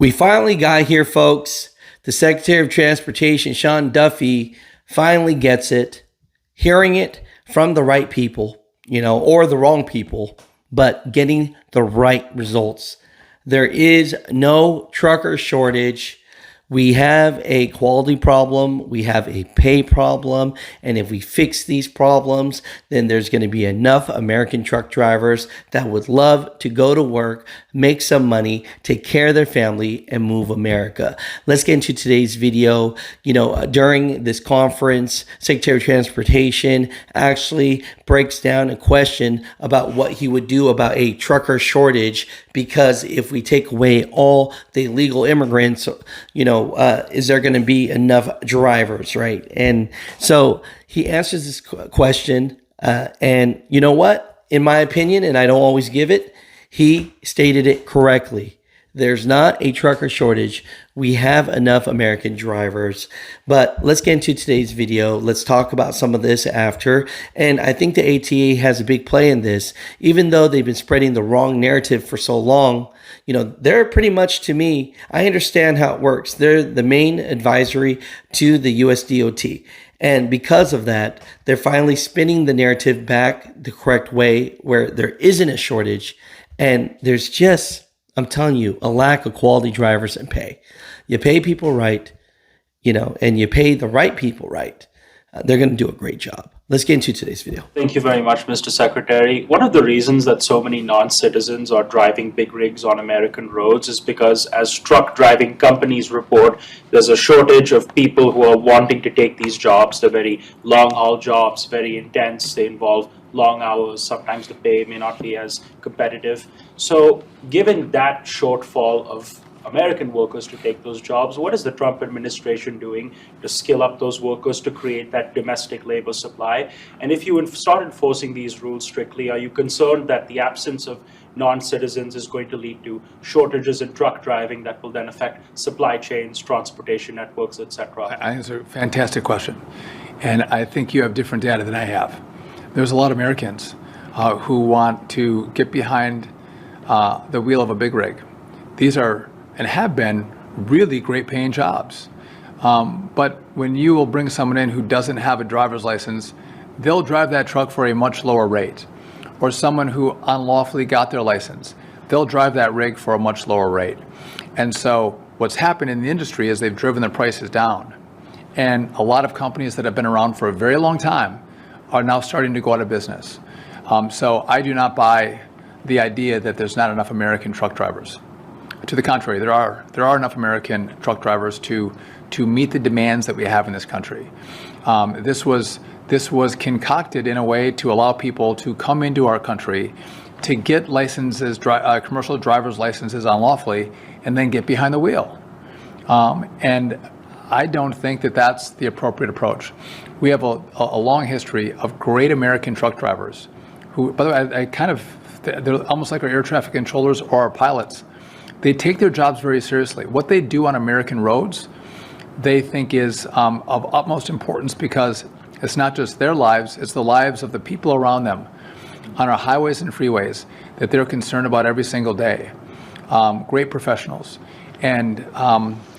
We finally got here, folks. The Secretary of Transportation, Sean Duffy, finally gets it, hearing it from the right people, or the wrong people, but getting the right results. There is no trucker shortage. We have a quality problem. We have a pay problem. And if we fix these problems, then there's going to be enough American truck drivers that would love to go to work, make some money, take care of their family, and move America. Let's get into today's video. During this conference, Secretary of Transportation actually breaks down a question about what he would do about a trucker shortage, because if we take away all the illegal immigrants, is there going to be enough drivers, right? And so he answers this question, and you know what? In my opinion, and I don't always give it, he stated it correctly. There's not a trucker shortage. We have enough American drivers. But let's get into today's video. Let's talk about some of this after. And I think the ATA has a big play in this. Even though they've been spreading the wrong narrative for so long, they're pretty much, to me, I understand how it works. They're the main advisory to the USDOT. And because of that, they're finally spinning the narrative back the correct way, where there isn't a shortage. And there's just, I'm telling you, a lack of quality drivers and pay. You pay people right, and you pay the right people right. They're going to do a great job. Let's get into today's video. Thank you very much, Mr. Secretary. One of the reasons that so many non-citizens are driving big rigs on American roads is because, as truck driving companies report, there's a shortage of people who are wanting to take these jobs. They're very long-haul jobs, very intense. They involve long hours. Sometimes the pay may not be as competitive. So given that shortfall of American workers to take those jobs, what is the Trump administration doing to skill up those workers to create that domestic labor supply? And if you start enforcing these rules strictly, are you concerned that the absence of non-citizens is going to lead to shortages in truck driving that will then affect supply chains, transportation networks, etc.? I think it's a fantastic question. And I think you have different data than I have. There's a lot of Americans who want to get behind the wheel of a big rig. These are and have been really great paying jobs. But when you will bring someone in who doesn't have a driver's license, they'll drive that truck for a much lower rate. Or someone who unlawfully got their license, they'll drive that rig for a much lower rate. And so what's happened in the industry is they've driven the prices down. And a lot of companies that have been around for a very long time are now starting to go out of business. So I do not buy the idea that there's not enough American truck drivers. To the contrary, there are enough American truck drivers to meet the demands that we have in this country. This was concocted in a way to allow people to come into our country, to get licenses, commercial driver's licenses unlawfully, and then get behind the wheel. And I don't think that that's the appropriate approach. We have a long history of great American truck drivers who, by the way, they're almost like our air traffic controllers or our pilots. They take their jobs very seriously. What they do on American roads, they think is of utmost importance, because it's not just their lives, it's the lives of the people around them on our highways and freeways that they're concerned about every single day. Great professionals. And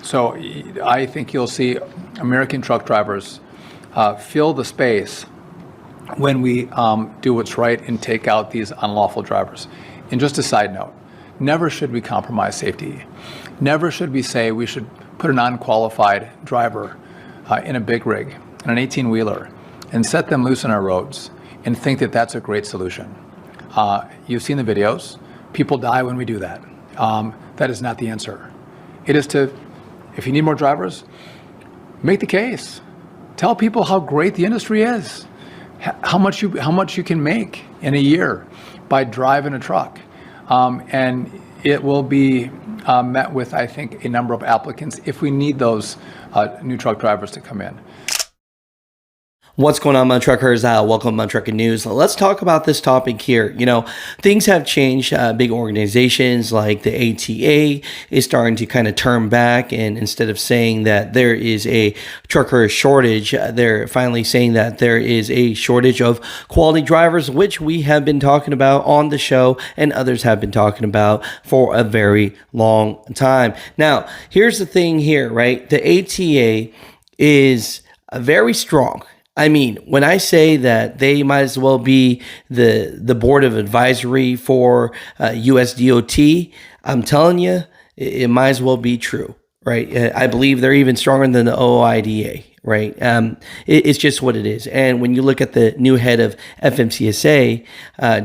so I think you'll see American truck drivers fill the space when we do what's right and take out these unlawful drivers. And just a side note, never should we compromise safety. Never should we say we should put an unqualified driver in a big rig, in an 18-wheeler, and set them loose on our roads and think that that's a great solution. You've seen the videos. People die when we do that. That is not the answer. It is to, if you need more drivers, make the case. Tell people how great the industry is, how much you can make in a year by driving a truck. And it will be met with, I think, a number of applicants if we need those new truck drivers to come in. What's going on, Mutha Truckers? Welcome to Mutha Trucking News. Let's talk about this topic here. Things have changed. Big organizations like the ATA is starting to kind of turn back, and instead of saying that there is a trucker shortage, they're finally saying that there is a shortage of quality drivers, which we have been talking about on the show and others have been talking about for a very long time. Now, here's the thing here, right? The ATA is very strong. I mean, when I say that they might as well be the board of advisory for USDOT, I'm telling you, it might as well be true, right? I believe they're even stronger than the OIDA, right? It's just what it is. And when you look at the new head of FMCSA,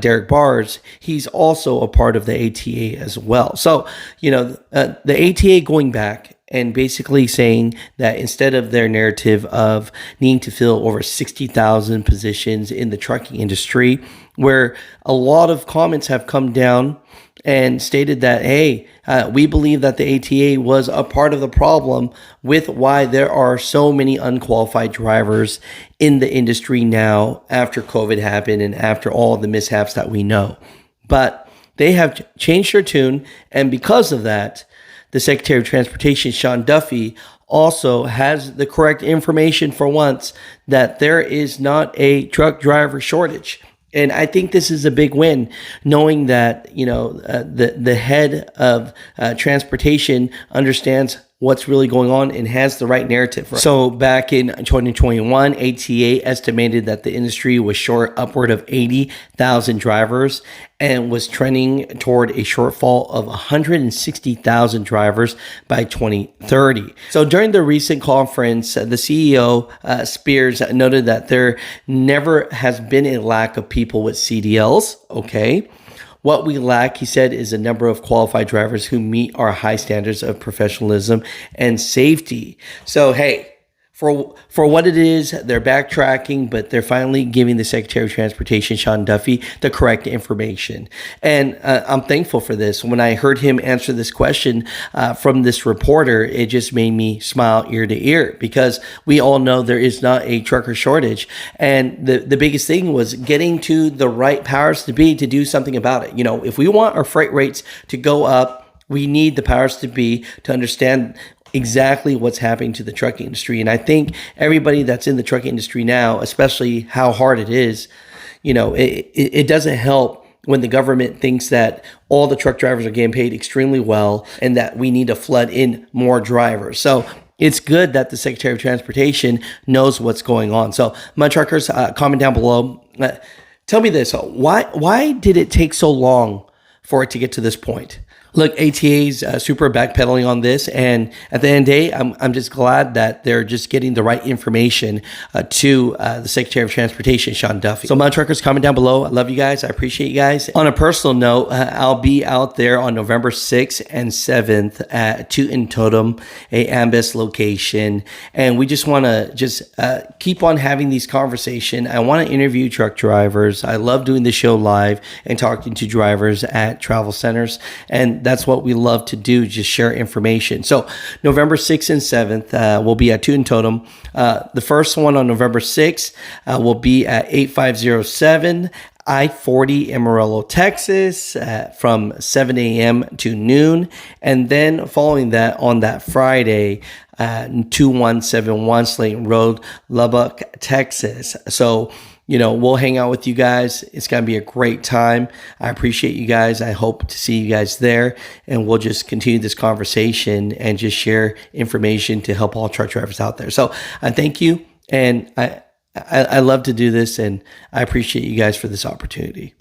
Derek Bars, he's also a part of the ATA as well. So, the ATA going back and basically saying that instead of their narrative of needing to fill over 60,000 positions in the trucking industry, where a lot of comments have come down and stated that, hey, we believe that the ATA was a part of the problem with why there are so many unqualified drivers in the industry now after COVID happened and after all the mishaps that we know. But they have changed their tune, and because of that, the Secretary of Transportation, Sean Duffy, also has the correct information for once that there is not a truck driver shortage. And I think this is a big win, knowing that, the head of transportation understands what's really going on and has the right narrative. Right? So back in 2021, ATA estimated that the industry was short upward of 80,000 drivers and was trending toward a shortfall of 160,000 drivers by 2030. So during the recent conference, the CEO, Spears, noted that there never has been a lack of people with CDLs, okay? What we lack, he said, is a number of qualified drivers who meet our high standards of professionalism and safety. So, hey, for what it is, they're backtracking, but they're finally giving the Secretary of Transportation, Sean Duffy, the correct information. And I'm thankful for this. When I heard him answer this question from this reporter, it just made me smile ear to ear, because we all know there is not a trucker shortage. And the biggest thing was getting to the right powers to be to do something about it. If we want our freight rates to go up, we need the powers to be to understand exactly what's happening to the trucking industry. And I think everybody that's in the trucking industry now, especially how hard it is, it doesn't help when the government thinks that all the truck drivers are getting paid extremely well and that we need to flood in more drivers. So it's good that the Secretary of Transportation knows what's going on. So my truckers, comment down below. Tell me this, why did it take so long for it to get to this point? Look, ATA's super backpedaling on this, and at the end of the day, I'm just glad that they're just getting the right information to the Secretary of Transportation, Sean Duffy. So, my truckers, comment down below. I love you guys. I appreciate you guys. On a personal note, I'll be out there on November 6th and 7th at Toot and Totem, a Ambis location, and we just want to keep on having these conversations. I want to interview truck drivers. I love doing the show live and talking to drivers at travel centers, and that's what we love to do, just share information. So November 6th and 7th, we'll be at Toot and Totem. The first one on November 6th will be at 8507 I-40 Amarillo, Texas, from 7 a.m. to noon. And then following that, on that Friday, 2171 Slayton Road, Lubbock, Texas. So we'll hang out with you guys. It's going to be a great time. I appreciate you guys. I hope to see you guys there, and we'll just continue this conversation and just share information to help all truck drivers out there. So I thank you, and I love to do this, and I appreciate you guys for this opportunity.